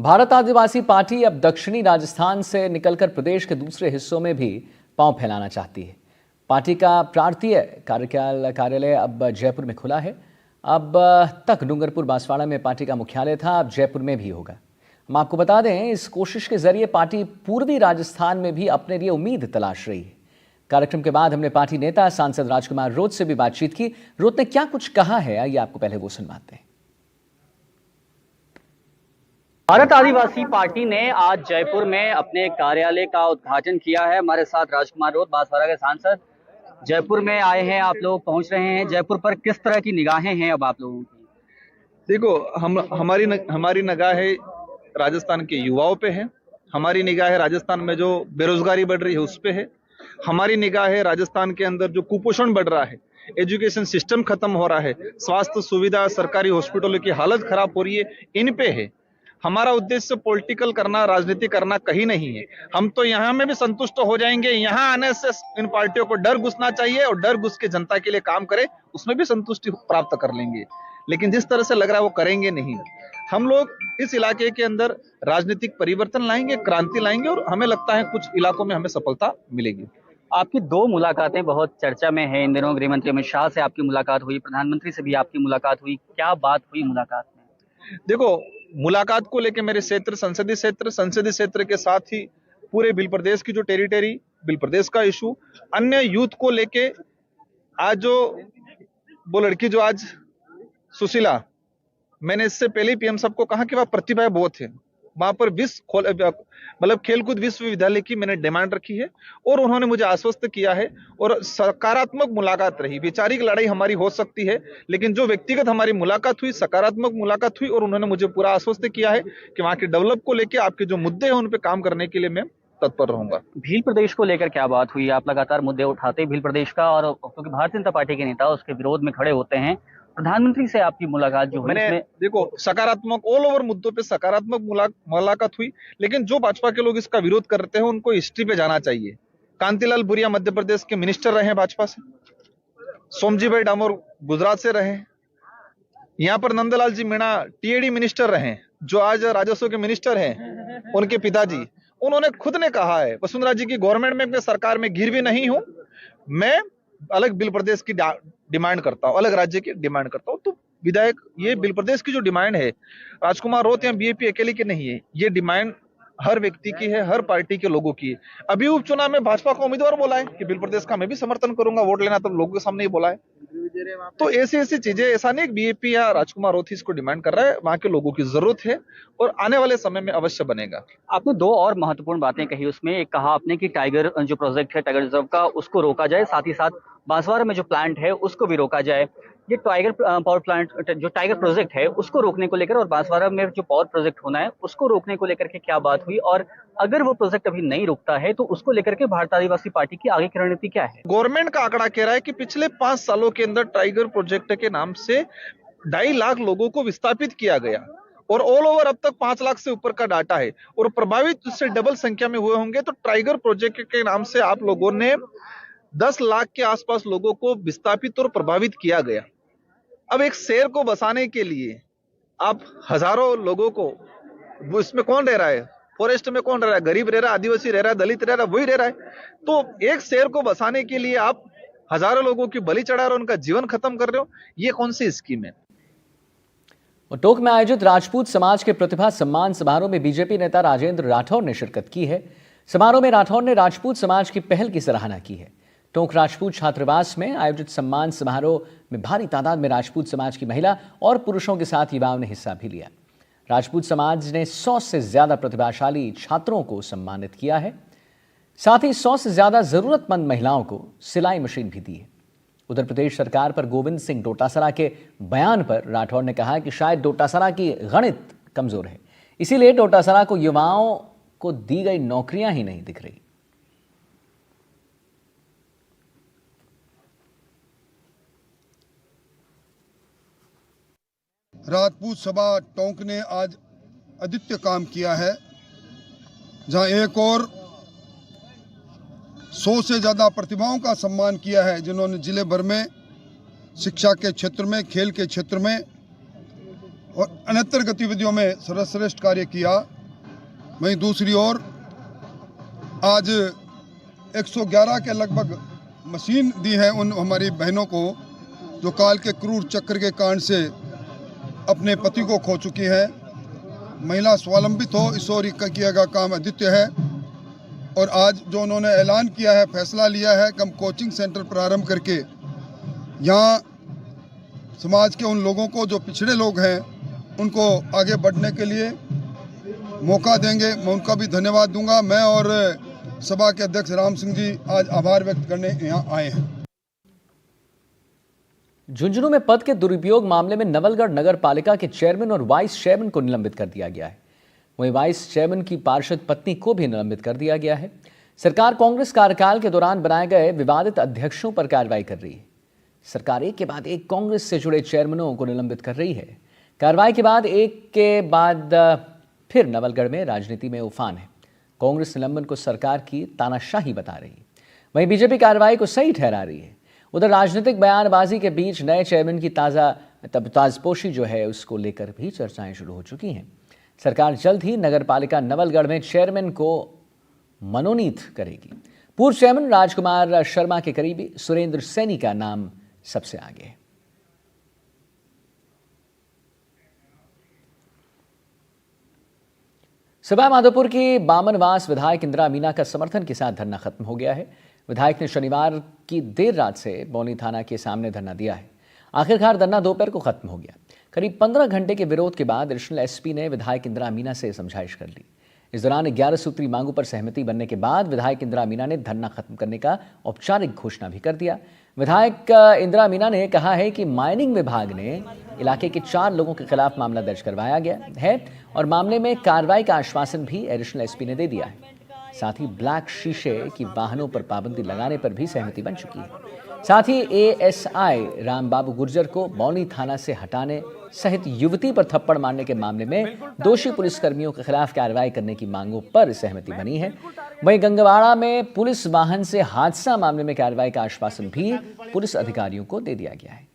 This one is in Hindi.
भारत आदिवासी पार्टी अब दक्षिणी राजस्थान से निकलकर प्रदेश के दूसरे हिस्सों में भी पांव फैलाना चाहती है। पार्टी का प्रांतीय कार्यालय अब जयपुर में खुला है। अब तक डूंगरपुर बांसवाड़ा में पार्टी का मुख्यालय था, अब जयपुर में भी होगा। हम आपको बता दें, इस कोशिश के जरिए पार्टी पूर्वी राजस्थान में भी अपने लिए उम्मीद तलाश रही है। कार्यक्रम के बाद हमने पार्टी नेता सांसद राजकुमार रोत से भी बातचीत की। रोत ने क्या कुछ कहा है, आइए आपको पहले वो सुनवाते हैं। भारत आदिवासी पार्टी ने आज जयपुर में अपने कार्यालय का उद्घाटन किया है। हमारे साथ राजकुमार रोत, बांसवाड़ा के सांसद, जयपुर में आए हैं। आप लोग पहुंच रहे हैं जयपुर पर, किस तरह की निगाहें हैं अब आप लोगों की? देखो, हमारी निगाहें राजस्थान के युवाओं पे है, हमारी निगाहें राजस्थान में जो बेरोजगारी बढ़ रही है उस पे है, हमारी निगाहें राजस्थान के अंदर जो कुपोषण बढ़ रहा है, एजुकेशन सिस्टम खत्म हो रहा है, स्वास्थ्य सुविधा, सरकारी हॉस्पिटलों की हालत खराब हो रही है, इन पे है। हमारा उद्देश्य पॉलिटिकल करना, राजनीति करना कहीं नहीं है। हम तो यहाँ में भी संतुष्ट हो जाएंगे। यहाँ आने से इन पार्टियों को डर घुसना चाहिए और डर घुस के जनता के लिए काम करे, उसमें भी संतुष्टि प्राप्त कर लेंगे। लेकिन जिस तरह से लग रहा है वो करेंगे नहीं। हम लोग इस इलाके के अंदर राजनीतिक परिवर्तन लाएंगे, क्रांति लाएंगे और हमें लगता है कुछ इलाकों में हमें सफलता मिलेगी। आपकी दो मुलाकातें बहुत चर्चा में है। इन दिनों गृह मंत्री अमित शाह से आपकी मुलाकात हुई, प्रधानमंत्री से भी आपकी मुलाकात हुई। क्या बात हुई मुलाकात में? देखो, मुलाकात को लेकर मेरे क्षेत्र, संसदीय क्षेत्र के साथ ही पूरे बिल प्रदेश की जो टेरिटरी, बिल प्रदेश का इशू, अन्य यूथ को लेके आज जो वो लड़की जो आज सुशीला, मैंने इससे पहले पीएम साहब को कहा कि वह प्रतिभाएं बहुत है, वहां पर खेलकूद विश्वविद्यालय की मैंने डिमांड रखी है और उन्होंने मुझे आश्वस्त किया है और सकारात्मक मुलाकात रही। वैचारिक लड़ाई हमारी हो सकती है, लेकिन जो व्यक्तिगत हमारी मुलाकात हुई, सकारात्मक मुलाकात हुई और उन्होंने मुझे पूरा आश्वस्त किया है कि वहां के डेवलप को लेकर आपके जो मुद्दे हैं उन पर काम करने के लिए मैं तत्पर रहूंगा। भील प्रदेश को लेकर क्या बात हुई? आप लगातार मुद्दे उठाते भील प्रदेश का, और क्योंकि भारतीय जनता पार्टी के नेता उसके विरोध में खड़े होते हैं। प्रधानमंत्री से आपकी मुलाकात जो हुई, देखो, सकारात्मक ऑल ओवर मुद्दों पे सकारात्मक मुलाकात हुई, लेकिन जो भाजपा के लोग इसका विरोध करते हैं उनको हिस्ट्री पे जाना चाहिए। कांतिलाल भूरिया मध्य प्रदेश के मिनिस्टर रहे भाजपा से, सोमजी भाई डामोर गुजरात से रहे, यहाँ पर नंदलाल जी मीणा टीएडी मिनिस्टर रहे, जो आज राजस्व के मिनिस्टर हैं, उनके पिताजी, उन्होंने खुद ने कहा है वसुंधरा जी की गवर्नमेंट में, सरकार में गिर भी नहीं हूं, मैं अलग बिल प्रदेश की डिमांड करता हूं, अलग राज्य की डिमांड करता हूं। तो विधायक, ये बिल प्रदेश की जो डिमांड है, राजकुमार रोत या बीएपी अकेले की नहीं है, ये डिमांड हर व्यक्ति की है, हर पार्टी के लोगों की है। अभी उपचुनाव में भाजपा का उम्मीदवार बोला है कि बिल प्रदेश का मैं भी समर्थन करूंगा, वोट लेना, तो लोगों के सामने ही बोला है। तो ऐसी चीजें, ऐसा नहीं बीएपी या राजकुमार रोत इसको डिमांड कर रहा है, वहां के लोगों की जरूरत है और आने वाले समय में अवश्य बनेगा। आपने दो और महत्वपूर्ण बातें कही उसमें। एक कहा आपने कि टाइगर जो प्रोजेक्ट है, टाइगर रिजर्व का, उसको रोका जाए, साथ ही साथ बांसवाड़ा में जो प्लांट है उसको भी रोका जाए। ये टाइगर पावर प्लांट, जो टाइगर प्रोजेक्ट है उसको रोकने को लेकर, और बांसवाड़ा में जो पावर प्रोजेक्ट होना है उसको रोकने को लेकर के क्या बात हुई, और अगर वो प्रोजेक्ट अभी नहीं रुकता है तो उसको लेकर के भारत आदिवासी पार्टी की आगे की रणनीति क्या है? गवर्नमेंट का आंकड़ा कह रहा है कि पिछले 5 सालों के अंदर टाइगर प्रोजेक्ट के नाम से 2.5 लाख लोगों को विस्थापित किया गया और ऑल ओवर अब तक 5 लाख से ऊपर का डाटा है और प्रभावित उससे डबल संख्या में हुए होंगे। तो टाइगर प्रोजेक्ट के नाम से आप लोगों ने 10 लाख के आसपास लोगों को विस्थापित और प्रभावित किया गया। अब एक शेर को बसाने के लिए आप हजारों लोगों को, वो इसमें कौन रह रहा है, फॉरेस्ट में कौन रह रहा है, गरीब रह रहा है, आदिवासी रह रहा है, दलित रह रहा है, वही रह रहा है। तो एक शेर को बसाने के लिए आप हजारों लोगों की बलि चढ़ा रहे हो, उनका जीवन खत्म कर रहे हो, ये कौन सी स्कीम है? टोंक में आयोजित राजपूत समाज के प्रतिभा सम्मान समारोह में बीजेपी नेता राजेंद्र राठौर ने शिरकत की है। समारोह में राठौर ने राजपूत समाज की पहल की सराहना की है। टोंक राजपूत छात्रावास में आयोजित सम्मान समारोह में भारी तादाद में राजपूत समाज की महिला और पुरुषों के साथ युवाओं ने हिस्सा भी लिया। राजपूत समाज ने 100 से ज्यादा प्रतिभाशाली छात्रों को सम्मानित किया है। साथ ही 100 से ज्यादा जरूरतमंद महिलाओं को सिलाई मशीन भी दी है। उत्तर प्रदेश सरकार पर गोविंद सिंह डोटासरा के बयान पर राठौर ने कहा कि शायद डोटासरा की गणित कमजोर है, इसीलिए डोटासरा को युवाओं को दी गई नौकरियां ही नहीं दिख रही। राजपूत सभा टोंक ने आज अद्वितीय काम किया है, जहां एक और 100 से ज़्यादा प्रतिभाओं का सम्मान किया है, जिन्होंने जिले भर में शिक्षा के क्षेत्र में, खेल के क्षेत्र में और 69 गतिविधियों में सर्वश्रेष्ठ कार्य किया। वहीं दूसरी ओर आज 111 के लगभग मशीन दी है उन हमारी बहनों को जो काल के क्रूर चक्र के कांड से अपने पति को खो चुकी है। महिला स्वावलंबित हो, इस ओर किया गया काम अद्वितीय है। और आज जो उन्होंने ऐलान किया है, फैसला लिया है कि हम कोचिंग सेंटर प्रारंभ करके यहाँ समाज के उन लोगों को जो पिछड़े लोग हैं उनको आगे बढ़ने के लिए मौका देंगे, मैं उनका भी धन्यवाद दूंगा। मैं और सभा के अध्यक्ष राम सिंह जी आज आभार व्यक्त करने यहाँ आए हैं। झुंझुनू में पद के दुरुपयोग मामले में नवलगढ़ नगर पालिका के चेयरमैन और वाइस चेयरमैन को निलंबित कर दिया गया है। वहीं वाइस चेयरमैन की पार्षद पत्नी को भी निलंबित कर दिया गया है। सरकार कांग्रेस कार्यकाल के दौरान बनाए गए विवादित अध्यक्षों पर कार्रवाई कर रही है। सरकार एक के बाद एक कांग्रेस से जुड़े चेयरमैनों को निलंबित कर रही है। कार्रवाई के बाद एक के बाद फिर नवलगढ़ में राजनीति में उफान है। कांग्रेस निलंबन को सरकार की तानाशाही बता रही है, वहीं बीजेपी कार्रवाई को सही ठहरा रही है। उधर राजनीतिक बयानबाजी के बीच नए चेयरमैन की ताजपोशी जो है उसको लेकर भी चर्चाएं शुरू हो चुकी हैं। सरकार जल्द ही नगर पालिका नवलगढ़ में चेयरमैन को मनोनीत करेगी। पूर्व चेयरमैन राजकुमार शर्मा के करीबी सुरेंद्र सैनी का नाम सबसे आगे है। सवाई माधोपुर की बामनवास विधायक इंदिरा मीना का समर्थन के साथ धरना खत्म हो गया है। विधायक ने शनिवार की देर रात से बौनी थाना के सामने धरना दिया है। आखिरकार धरना दोपहर को खत्म हो गया। करीब 15 घंटे के विरोध के बाद एडिशनल एसपी ने विधायक इंदिरा मीना से समझाइश कर ली। इस दौरान 11 सूत्री मांगों पर सहमति बनने के बाद विधायक इंदिरा मीना ने धरना खत्म करने का औपचारिक घोषणा भी कर दिया। विधायक इंदिरा मीना ने कहा है कि माइनिंग विभाग ने इलाके के 4 लोगों के खिलाफ मामला दर्ज करवाया गया है और मामले में कार्रवाई का आश्वासन भी एडिशनल एसपी ने दे दिया है। साथ ही ब्लैक शीशे की वाहनों पर पाबंदी लगाने पर भी सहमति बन चुकी है। साथ ही एएसआई रामबाबू गुर्जर को बौनी थाना से हटाने सहित युवती पर थप्पड़ मारने के मामले में दोषी पुलिसकर्मियों के खिलाफ कार्रवाई करने की मांगों पर सहमति बनी है। वहीं गंगवाड़ा में पुलिस वाहन से हादसा मामले में कार्रवाई का आश्वासन भी पुलिस अधिकारियों को दे दिया गया है।